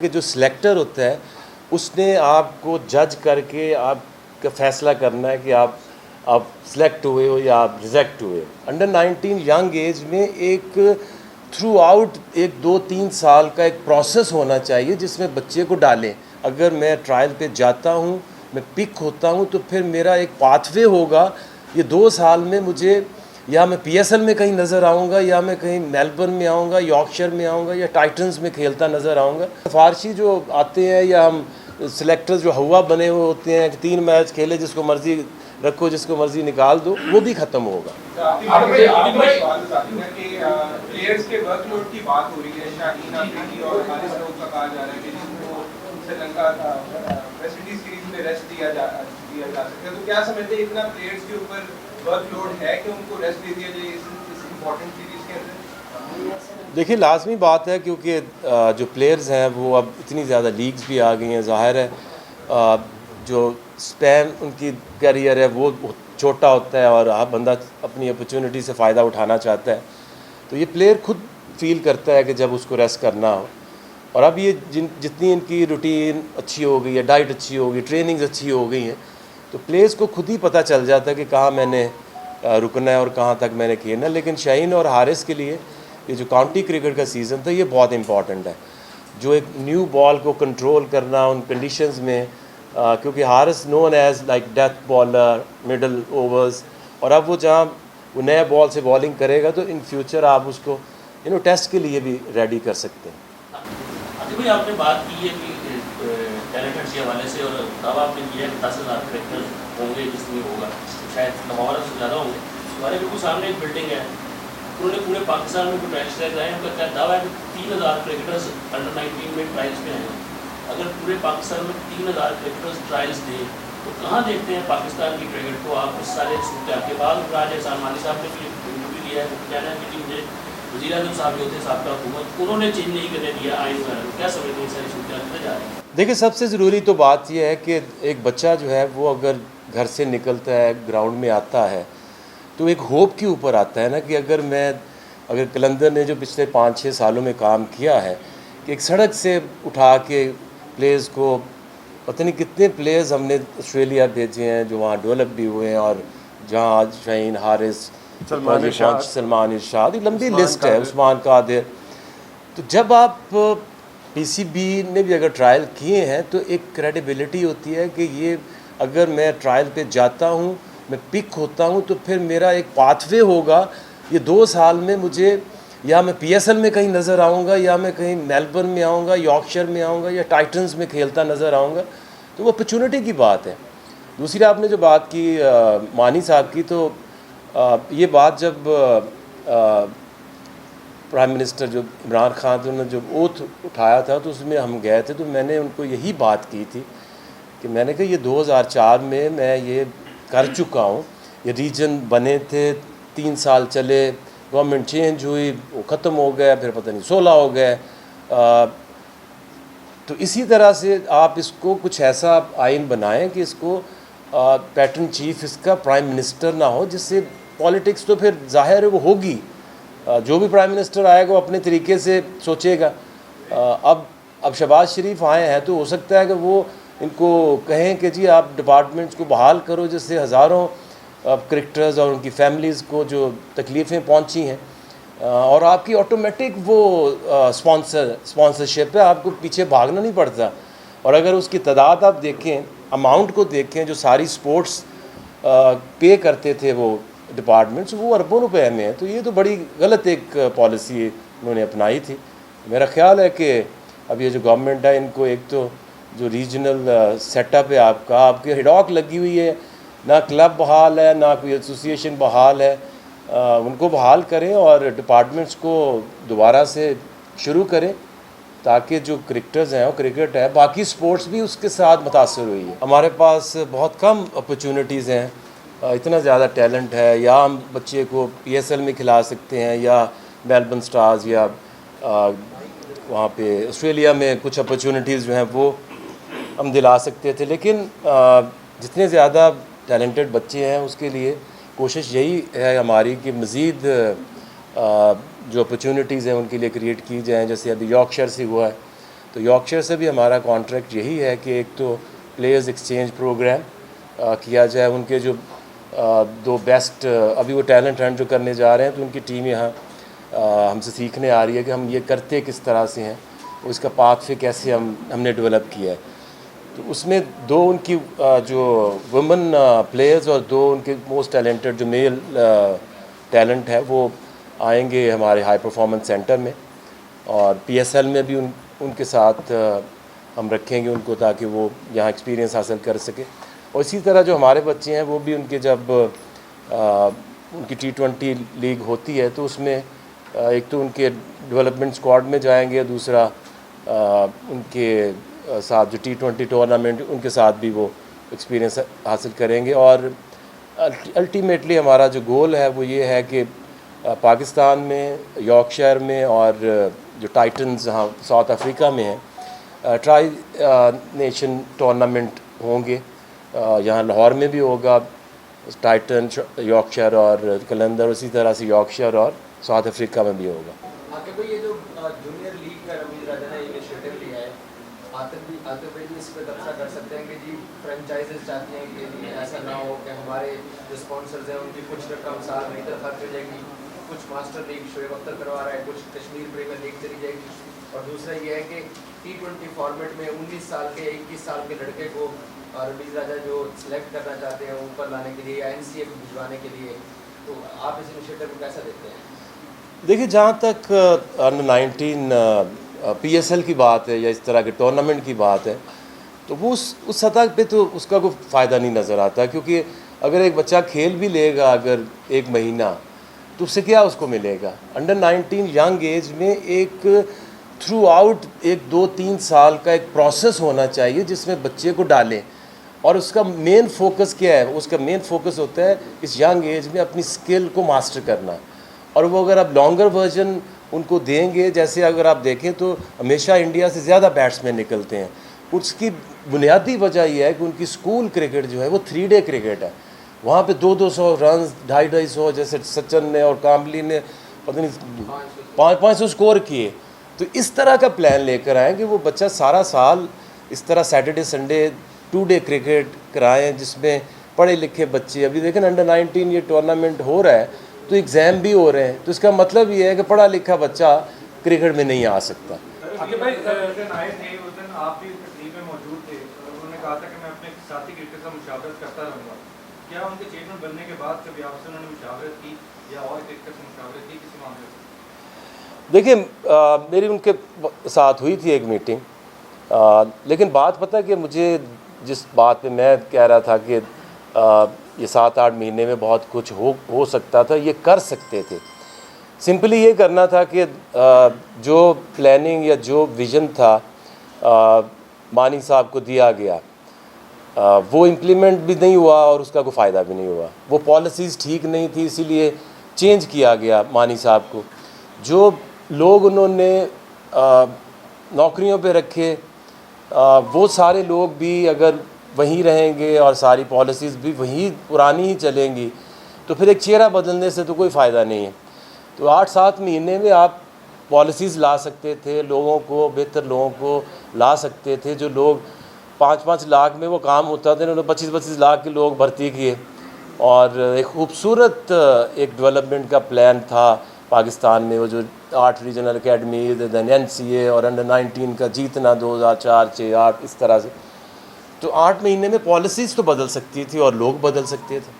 कि जो सिलेक्टर होता है उसने आपको जज करके आपका फैसला करना है कि आप सिलेक्ट हुए हो या आप रिजेक्ट हुए। अंडर 19 यंग एज में एक थ्रू आउट 1-2-3 साल का एक प्रोसेस होना चाहिए जिसमें बच्चे को डालें। अगर मैं ट्रायल पे जाता हूँ, मैं पिक होता हूँ, तो फिर मेरा एक पाथवे होगा। ये 2 साल में मुझे या मैं पीएसएल में कहीं नज़र आऊँगा, या मैं कहीं मेलबर्न में आऊँगा, यॉर्कशायर में आऊँगा, या टाइटन्स में खेलता नज़र आऊँगा। फारसी जो आते हैं या हम सिलेक्टर्स जो हवा बने हुए होते हैं कि 3 मैच खेले, जिसको मर्ज़ी रखो, जिसको मर्ज़ी निकाल दो, वो भी ख़त्म होगा। प्लेयर्स के वर्कलोड की बात हो रही है, शाहीन अफरीदी और हारिस रऊफ का कहा जा रहा है कि जिनको श्रीलंका वेस्ट इंडीज सीरीज में रेस्ट दिया जा सकता है, तो क्या समझते हैं इतना प्लेयर्स के ऊपर वर्कलोड है कि उनको रेस्ट दे दिया जाए इस इम्पोर्टेंट सीरीज के अंदर? देखिए, लाजमी बात है क्योंकि जो प्लेयर्स हैं वो अब इतनी ज़्यादा लीग्स भी आ गई हैं। ज़ाहिर है जो स्पैन उनकी करियर है वो छोटा होता है और बंदा अपनी अपॉर्चुनिटी से फ़ायदा उठाना चाहता है, तो ये प्लेयर खुद फील करता है कि जब उसको रेस्ट करना हो। और अब ये जितनी इनकी रूटीन अच्छी हो गई है, डाइट अच्छी हो गई, ट्रेनिंग्स अच्छी हो गई हैं, तो प्लेयर्स को खुद ही पता चल जाता है कि कहाँ मैंने रुकना है और कहाँ तक मैंने खेलना है। लेकिन शाहीन और हारिस के लिए ये जो काउंटी क्रिकेट का सीज़न था ये बहुत इंपॉर्टेंट है, जो एक न्यू बॉल को कंट्रोल करना उन कंडीशंस में, क्योंकि Haris known as like death bowler, middle overs, और अब वो जहाँ वो नया बॉल से बॉलिंग करेगा तो इन फ्यूचर आप उसको टेस्ट के लिए भी रेडी कर सकते हैं। भाई आपने बात की है कि टैलेंटेड के हवाले से, और दावा आपने किया है कि 10,000 क्रिकेटर होंगे जिसमें होगा, शायद नवारा से ज़्यादा होंगे। हमारे बिल्कुल सामने एक बिल्डिंग है, उन्होंने पूरे पाकिस्तान में कोई ट्रायल्स लगाए हैं, उनका दावा है कि 3,000 क्रिकेटर्स अंडर 19 में ट्रायल्स में हैं। अगर पूरे पाकिस्तान में 3,000 क्रिकेटर्स ट्रायल्स दें तो कहाँ देखते हैं पाकिस्तान की क्रिकेट को आप? इस सारे सूरत के बाद राज एहसान मानी साहब ने भी इंटरव्यू दिया है, कहना है कि मुझे वज़ीर आज़म साहब जो थे साहब का हुकूमत, उन्होंने चेंज नहीं करने दिया आइन वगैरह। क्या समझते हैं सारी सूरत किधर जा रही है? देखिए, सबसे ज़रूरी तो बात यह है कि एक बच्चा जो है वो अगर घर से निकलता है, ग्राउंड में आता है, तो एक होप के ऊपर आता है ना कि अगर कलंदर ने जो पिछले 5-6 सालों में काम किया है कि एक सड़क से उठा के प्लेयर्स को, पता नहीं कितने प्लेयर्स हमने ऑस्ट्रेलिया भेजे हैं जो वहाँ डेवलप भी हुए हैं, और जहाँ आज शाहीन, हारिस, सलमान इरशाद, एक लंबी लिस्ट है, उस्मान कादिर। तो जब आप पीसीबी ने भी अगर ट्रायल किए हैं तो एक क्रेडिबिलिटी होती है कि ये अगर मैं ट्रायल पे जाता हूँ, मैं पिक होता हूँ, तो फिर मेरा एक पाथवे होगा। ये 2 साल में मुझे या मैं पीएसएल में कहीं नज़र आऊँगा, या मैं कहीं मेलबर्न में आऊँगा, यॉर्कशायर में आऊँगा, या टाइटन्स में खेलता नज़र आऊँगा, तो वो अपॉर्चुनिटी की बात है। दूसरी आपने जो बात की मानी साहब की, तो ये बात जब प्राइम मिनिस्टर जो इमरान खान थे उन्होंने जब ओथ उठाया था तो उसमें हम गए थे, तो मैंने उनको यही बात की थी कि मैंने कहा ये 2004 में मैं ये कर चुका हूँ। ये रीजन बने थे, 3 साल चले, गवर्नमेंट चेंज हुई, वो ख़त्म हो गया, फिर पता नहीं 16 हो गए। तो इसी तरह से आप इसको कुछ ऐसा आइन बनाएं कि इसको पैटर्न चीफ इसका प्राइम मिनिस्टर ना हो, जिससे पॉलिटिक्स तो फिर जाहिर है वो होगी, जो भी प्राइम मिनिस्टर आएगा वो अपने तरीके से सोचेगा। अब शहबाज शरीफ आए हैं तो हो सकता है कि वो इनको कहें कि जी आप डिपार्टमेंट्स को बहाल करो, जिससे हज़ारों क्रिकेटर्स और उनकी फैमिलीज़ को जो तकलीफ़ें पहुंची हैं, और आपकी ऑटोमेटिक वो स्पॉन्सरशिप है, आपको पीछे भागना नहीं पड़ता। और अगर उसकी तादाद आप देखें, अमाउंट को देखें जो सारी स्पोर्ट्स पे करते थे वो डिपार्टमेंट्स, वो अरबों रुपए में है। तो ये तो बड़ी गलत एक पॉलिसी उन्होंने अपनाई थी। मेरा ख्याल है कि अब ये जो गवर्नमेंट है, इनको एक तो जो रीजनल सेटअप है आपकी हिडॉक लगी हुई है, ना क्लब बहाल है, ना कोई एसोसिएशन बहाल है, उनको बहाल करें और डिपार्टमेंट्स को दोबारा से शुरू करें, ताकि जो क्रिकेटर्स हैं, वो क्रिकेट है, बाकी स्पोर्ट्स भी उसके साथ मुतासर हुई है। हमारे पास बहुत कम अपॉर्चुनिटीज़ हैं, इतना ज़्यादा टैलेंट है, या हम बच्चे को पीएसएल में खिला सकते हैं, या मेलबर्न स्टार्स, या वहाँ पे ऑस्ट्रेलिया में कुछ अपॉर्चुनिटीज़ जो हैं वो हम दिला सकते थे। लेकिन जितने ज़्यादा टैलेंटेड बच्चे हैं उसके लिए कोशिश यही है हमारी कि मज़ीद जो अपॉर्चुनिटीज़ हैं उनके लिए क्रिएट की जाएँ। जैसे अभी यॉर्कशायर से हुआ है, तो यॉर्कशायर से भी हमारा कॉन्ट्रैक्ट यही है कि एक तो प्लेयर्स एक्सचेंज प्रोग्राम किया जाए, उनके जो दो बेस्ट अभी वो टैलेंट हंट जो करने जा रहे हैं, तो उनकी टीम यहाँ हमसे सीखने आ रही है कि हम ये करते किस तरह से हैं, उसका पाथ वे कैसे हमने डेवलप किया है। तो उसमें दो उनकी जो वुमेन प्लेयर्स और दो उनके मोस्ट टैलेंटेड जो मेल टैलेंट है वो आएंगे हमारे हाई परफॉर्मेंस सेंटर में, और PSL में भी उनके साथ हम रखेंगे उनको, ताकि वो यहाँ एक्सपीरियंस हासिल कर सके। और इसी तरह जो हमारे बच्चे हैं वो भी उनके जब उनकी T20 लीग होती है तो उसमें एक तो उनके डेवलपमेंट स्क्वाड में जाएंगे, दूसरा उनके साथ जो T20 टूर्नामेंट उनके साथ भी वो एक्सपीरियंस हासिल करेंगे। और अल्टीमेटली हमारा जो गोल है वो ये है कि पाकिस्तान में, यॉर्कशायर में और जो टाइटन्स यहाँ साउथ अफ्रीका में है, ट्राई नेशन टूर्नामेंट होंगे। यहाँ लाहौर में भी होगा टाइटन, यॉर्कशायर और कलंदर, उसी तरह से यॉर्कशायर और साउथ अफ्रीका में भी होगा। आके भाई ये जो जूनियर लीग का रमीज राजा ने इनिशिएटिव लिया है, आतिफ भाई इस पर कब्जा कर सकते हैं कि जी फ्रेंचाइजेस चाहती हैं कि जी ऐसा ना हो कि हमारे जो स्पॉन्सर्स हैं उनकी कुछ रकम साल में इधर खर्च हो जाएगी, कुछ मास्टर लीग शोएब अख्तर करवा रहा है, कुछ कश्मीर प्रीमियर लीग चली जाएगी, और दूसरा ये है कि T20 फॉर्मेट में 19 साल के 21 साल के लड़के को रमीज राजा जो सिलेक्ट करना चाहते हैं ऊपर लाने के लिए या NCA को भिजवाने के लिए, तो आप इस इनिशिएटिव को कैसा देखते हैं? देखिए, जहाँ तक अंडर 19 PSL की बात है या इस तरह के टूर्नामेंट की बात है, तो वो उस सतह पे तो उसका कोई फ़ायदा नहीं नज़र आता, क्योंकि अगर एक बच्चा खेल भी लेगा अगर एक महीना, तो उससे क्या उसको मिलेगा। अंडर 19 यंग एज में एक थ्रू आउट 1-2-3 साल का एक प्रोसेस होना चाहिए जिसमें बच्चे को डालें, और उसका मेन फोकस क्या है, उसका मेन फोकस होता है इस यंग एज में अपनी स्किल को मास्टर करना। और वो अगर आप लॉन्गर वर्जन उनको देंगे, जैसे अगर आप देखें तो हमेशा इंडिया से ज़्यादा बैट्समैन निकलते हैं, उसकी बुनियादी वजह यह है कि उनकी स्कूल क्रिकेट जो है वो 3 डे क्रिकेट है। वहाँ पे 200-200 रन, 250-250, जैसे सचिन ने और कामली ने पता नहीं 500 स्कोर किए। तो इस तरह का प्लान लेकर आएँ कि वो बच्चा सारा साल इस तरह सैटरडे संडे 2 डे क्रिकेट कराएँ, जिसमें पढ़े लिखे बच्चे, अभी देखें अंडर 19 ये टूर्नामेंट हो रहा है तो एग्ज़ाम भी हो रहे हैं, तो इसका मतलब ये है कि पढ़ा लिखा बच्चा क्रिकेट में नहीं आ सकता। भाई उस दिन आए थे, उस दिन आप भी तकरीब में मौजूद थे, और उन्होंने कहा था कि मैं अपने साथी क्रिकेटर से मुशावरत करता रहूँगा। क्या उनके चेयरमैन बनने के बाद कभी आपसे उन्होंने मुशावरत की या और क्रिकेटर से मुशावरत की किसी मामले में? देखिए, मेरी उनके साथ हुई थी एक मीटिंग, लेकिन बात पता कि मुझे जिस बात पे मैं कह रहा था कि ये 7-8 महीने में बहुत कुछ हो सकता था, ये कर सकते थे। सिंपली ये करना था कि जो प्लानिंग या जो विज़न था मानी साहब को दिया गया, वो इम्प्लीमेंट भी नहीं हुआ और उसका कोई फ़ायदा भी नहीं हुआ। वो पॉलिसीज़ ठीक नहीं थी, इसीलिए चेंज किया गया मानी साहब को। जो लोग उन्होंने नौकरियों पे रखे, वो सारे लोग भी अगर वहीं रहेंगे और सारी पॉलिसीज़ भी वहीं पुरानी ही चलेंगी, तो फिर एक चेहरा बदलने से तो कोई फ़ायदा नहीं है। तो 8-7 महीने में आप पॉलिसीज़ ला सकते थे, लोगों को, बेहतर लोगों को ला सकते थे। जो लोग 5-5 लाख में वो काम होता था, उन्होंने 25-25 लाख के लोग भर्ती किए, और एक खूबसूरत एक डेवलपमेंट का प्लान था पाकिस्तान में। वो जो 8 रीजनल अकेडमी, दैन NCA और अंडर 19 का जीतना 2004, 6, 8 इस तरह से, तो 8 महीने में पॉलिसीज़ तो बदल सकती थी और लोग बदल सकते थे।